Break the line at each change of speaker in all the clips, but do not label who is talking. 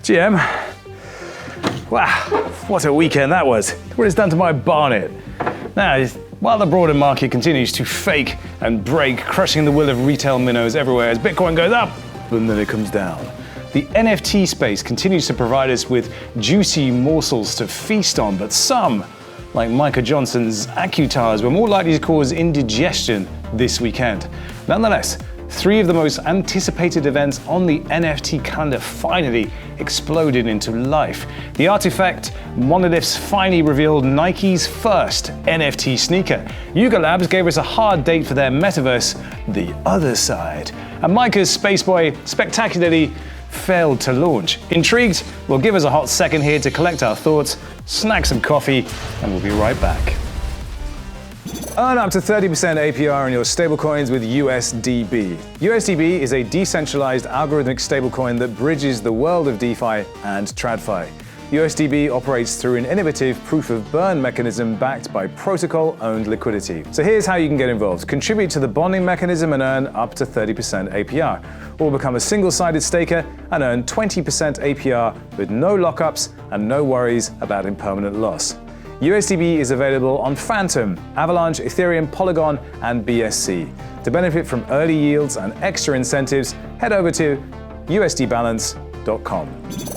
GM, wow, what a weekend that was. What it's done to my barnet. Now, while the broader market continues to fake and break, crushing the will of retail minnows everywhere as Bitcoin goes up, and then it comes down. The NFT space continues to provide us with juicy morsels to feast on, but some, like Micah Johnson's Akutars, were more likely to cause indigestion this weekend. Nonetheless, 3 of the most anticipated events on the NFT calendar finally exploded into life. The RTFKT Monoliths finally revealed Nike's first NFT sneaker. YugaLabs gave us a hard date for their metaverse, the Otherside. And Micah's spaceboy spectacularly failed to launch. Intrigued? Well, give us a hot second here to collect our thoughts, snag some coffee, and we'll be right back. Earn up to 30% APR on your stablecoins with USDB. USDB is a decentralized algorithmic stablecoin that bridges the world of DeFi and TradFi. USDB operates through an innovative proof-of-burn mechanism backed by protocol-owned liquidity. So here's how you can get involved. Contribute to the bonding mechanism and earn up to 30% APR. Or become a single-sided staker and earn 20% APR with no lockups and no worries about impermanent loss. USDB is available on Phantom, Avalanche, Ethereum, Polygon, and BSC. To benefit from early yields and extra incentives, head over to usdbalance.com.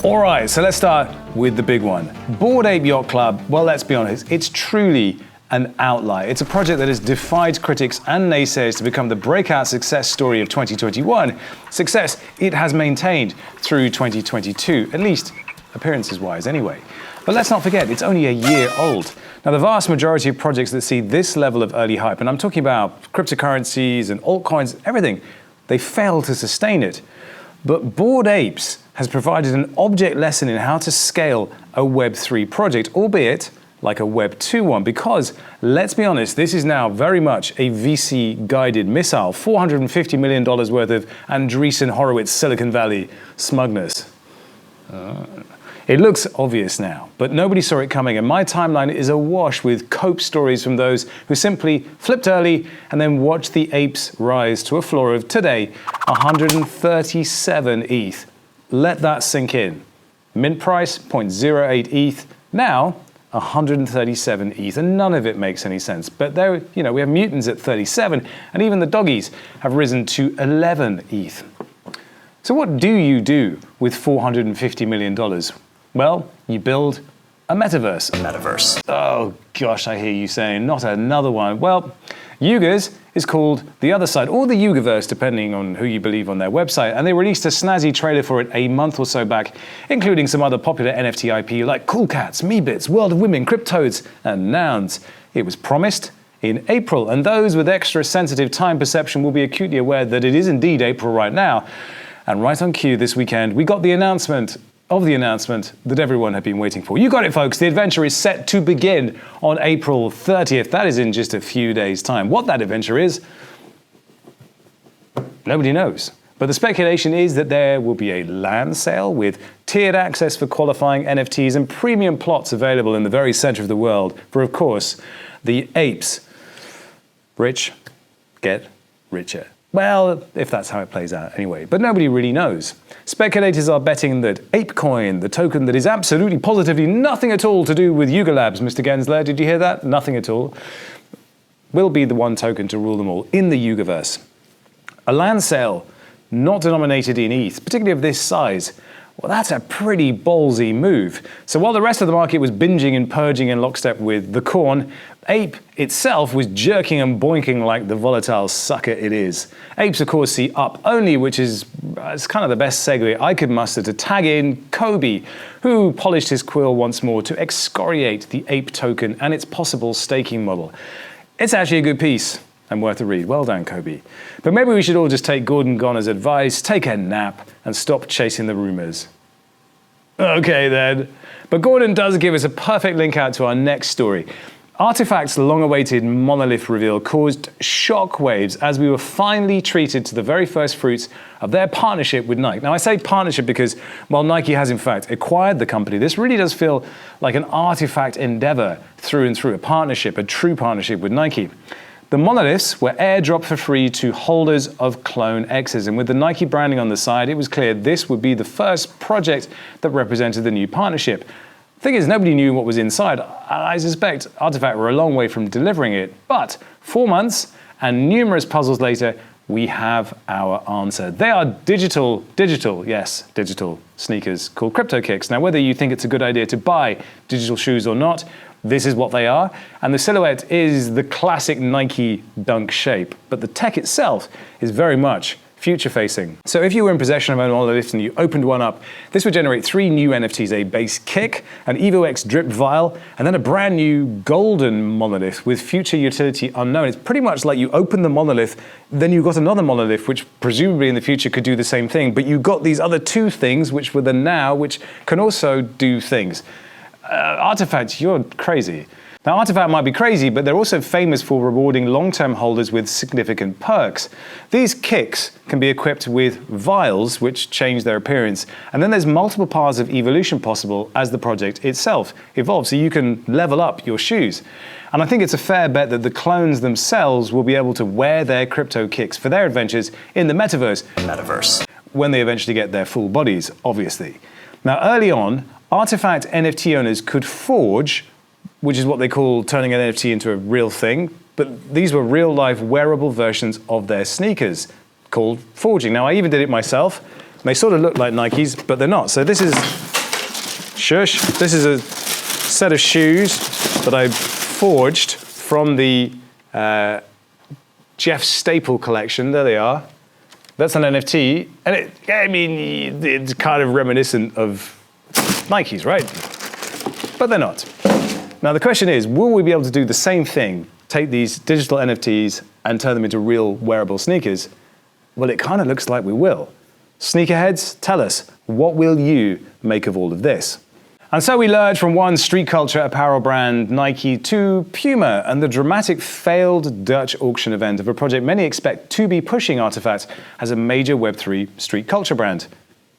All right, so let's start with the big one. Bored Ape Yacht Club, well, let's be honest, it's truly an outlier. It's a project that has defied critics and naysayers to become the breakout success story of 2021. Success it has maintained through 2022, at least appearances-wise anyway. But let's not forget, it's only a year old. Now, the vast majority of projects that see this level of early hype, and I'm talking about cryptocurrencies and altcoins, everything, they fail to sustain it. But Bored Apes has provided an object lesson in how to scale a Web3 project, albeit like a Web 2 one, because, let's be honest, this is now very much a VC-guided missile, $450 million worth of Andreessen Horowitz Silicon Valley smugness. It looks obvious now, but nobody saw it coming, and my timeline is awash with cope stories from those who simply flipped early and then watched the apes rise to a floor of, today, 137 ETH. Let that sink in. Mint price, 0.08 ETH. Now, 137 ETH, and none of it makes any sense. But there, we have mutants at 37, and even the doggies have risen to 11 ETH. So what do you do with $450 million? Well, you build a metaverse. Oh gosh, I hear you saying, not another one. Well, Yuga's is called the Otherside, or the Yugaverse, depending on who you believe on their website, and they released a snazzy trailer for it a month or so back, including some other popular NFT IP like Cool Cats, Meebits, World of Women, Cryptodes, and Nouns. It was promised in April, and those with extra sensitive time perception will be acutely aware that it is indeed April right now. And right on cue this weekend, we got the announcement that everyone had been waiting for. You got it, folks. The adventure is set to begin on April 30th. That is in just a few days' time. What that adventure is, nobody knows. But the speculation is that there will be a land sale with tiered access for qualifying NFTs and premium plots available in the very center of the world for, of course, the apes. Rich get richer. Well, if that's how it plays out anyway, but nobody really knows. Speculators are betting that ApeCoin, the token that is absolutely positively nothing at all to do with YugaLabs, Mr. Gensler, did you hear that? Nothing at all. Will be the one token to rule them all in the Yugaverse. A land sale not denominated in ETH, particularly of this size, well, that's a pretty ballsy move. So while the rest of the market was binging and purging in lockstep with the corn, Ape itself was jerking and boinking like the volatile sucker it is. Apes, of course, see up only, which is it's kind of the best segue I could muster to tag in Kobe, who polished his quill once more to excoriate the Ape token and its possible staking model. It's actually a good piece and worth a read. Well done, Kobe. But maybe we should all just take Gordon Goner's advice, take a nap, and stop chasing the rumors. Okay, then. But Gordon does give us a perfect link out to our next story. RTFKT's long-awaited monolith reveal caused shockwaves as we were finally treated to the very first fruits of their partnership with Nike. Now, I say partnership because while Nike has in fact acquired the company, this really does feel like an RTFKT endeavor through and through, a partnership, a true partnership with Nike. The monoliths were airdropped for free to holders of Clone X's, and with the Nike branding on the side, it was clear this would be the first project that represented the new partnership. The thing is, nobody knew what was inside. I suspect Artifact were a long way from delivering it, but 4 months and numerous puzzles later, we have our answer. They are digital sneakers called Crypto Kicks. Now, whether you think it's a good idea to buy digital shoes or not, this is what they are. And the silhouette is the classic Nike Dunk shape, but the tech itself is very much future-facing. So if you were in possession of a monolith and you opened one up, this would generate 3 new NFTs, a base kick, an EvoX drip vial, and then a brand new golden monolith with future utility unknown. It's pretty much like you open the monolith, then you got another monolith, which presumably in the future could do the same thing, but you got these other 2 things, which were the now, which can also do things. Artifact, you're crazy. Now, Artifact might be crazy, but they're also famous for rewarding long-term holders with significant perks. These kicks can be equipped with vials, which change their appearance, and then there's multiple paths of evolution possible as the project itself evolves, so you can level up your shoes. And I think it's a fair bet that the clones themselves will be able to wear their crypto kicks for their adventures in the metaverse, when they eventually get their full bodies, obviously. Now, early on, Artifact NFT owners could forge, which is what they call turning an NFT into a real thing, but these were real-life wearable versions of their sneakers called forging. Now, I even did it myself. They sort of look like Nikes, but they're not. So this is, this is a set of shoes that I forged from the Jeff Staple collection. There they are. That's an NFT, and it's kind of reminiscent of Nikes, right? But they're not. Now the question is, will we be able to do the same thing, take these digital NFTs and turn them into real wearable sneakers? Well, it kind of looks like we will. Sneakerheads, tell us, what will you make of all of this? And so we lurch from one street culture apparel brand, Nike, to Puma and the dramatic failed Dutch auction event of a project many expect to be pushing Artifact as a major Web3 street culture brand,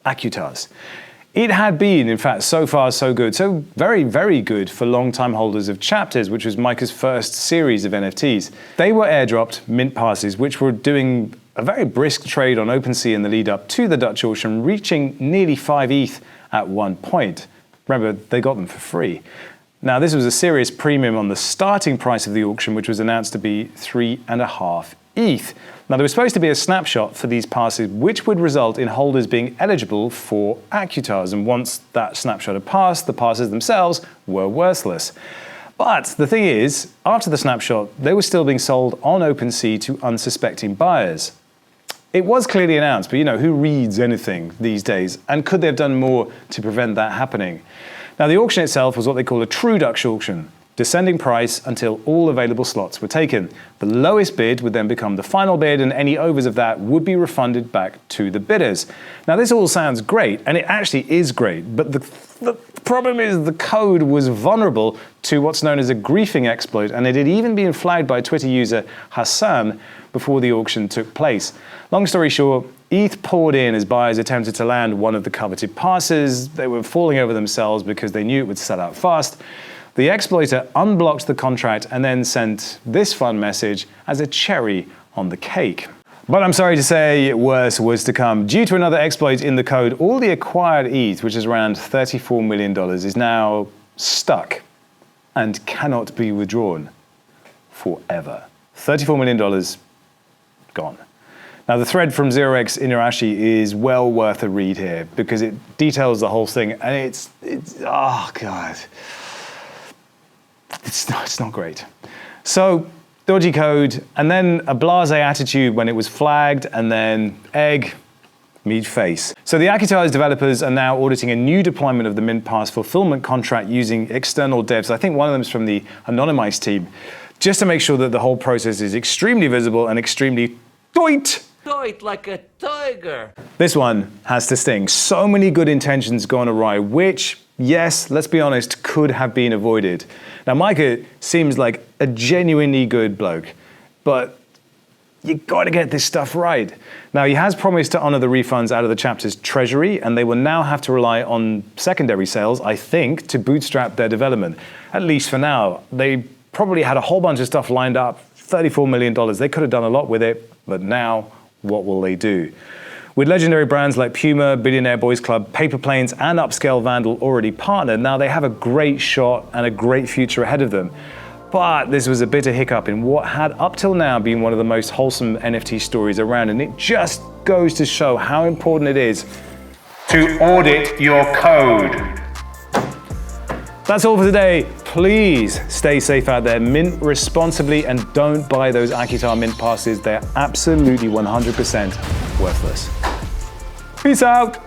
Akutars. It had been, in fact, so far so good, so very, very good for long-time holders of Chapters, which was Micah's first series of NFTs. They were airdropped mint passes, which were doing a very brisk trade on OpenSea in the lead up to the Dutch auction, reaching nearly 5 ETH at one point. Remember, they got them for free. Now, this was a serious premium on the starting price of the auction, which was announced to be 3.5 ETH. Now, there was supposed to be a snapshot for these passes, which would result in holders being eligible for Akutars. And once that snapshot had passed, the passes themselves were worthless. But the thing is, after the snapshot, they were still being sold on OpenSea to unsuspecting buyers. It was clearly announced, but who reads anything these days? And could they have done more to prevent that happening? Now, the auction itself was what they call a true Dutch auction, descending price until all available slots were taken. The lowest bid would then become the final bid, and any overs of that would be refunded back to the bidders. Now, this all sounds great, and it actually is great, but the problem is the code was vulnerable to what's known as a griefing exploit, and it had even been flagged by Twitter user Hassan before the auction took place. Long story short, ETH poured in as buyers attempted to land one of the coveted passes. They were falling over themselves because they knew it would sell out fast. The exploiter unblocked the contract and then sent this fun message as a cherry on the cake. But I'm sorry to say, worse was to come. Due to another exploit in the code, all the acquired ETH, which is around $34 million, is now stuck and cannot be withdrawn forever. $34 million gone. Now, the thread from 0x Inurashi is well worth a read here because it details the whole thing, and it's oh God. It's not great. So, dodgy code, and then a blasé attitude when it was flagged, and then egg, meat face. So the Akutars developers are now auditing a new deployment of the Mint Pass fulfillment contract using external devs. I think one of them is from the Anonymized team, just to make sure that the whole process is extremely visible and extremely tight.
Tight like a tiger.
This one has to sting. So many good intentions gone awry, which, yes, let's be honest, could have been avoided. Now, Micah seems like a genuinely good bloke, but you got to get this stuff right. Now, he has promised to honor the refunds out of the chapter's treasury, and they will now have to rely on secondary sales, I think, to bootstrap their development. At least for now. They probably had a whole bunch of stuff lined up $34 million. They could have done a lot with it, but now what will they do? With legendary brands like Puma, Billionaire Boys Club, Paper Planes, and Upscale Vandal already partnered, now they have a great shot and a great future ahead of them. But this was a bitter hiccup in what had up till now been one of the most wholesome NFT stories around, and it just goes to show how important it is to audit your code. That's all for today. Please stay safe out there, mint responsibly, and don't buy those Akutar mint passes. They're absolutely 100% worthless. Peace out.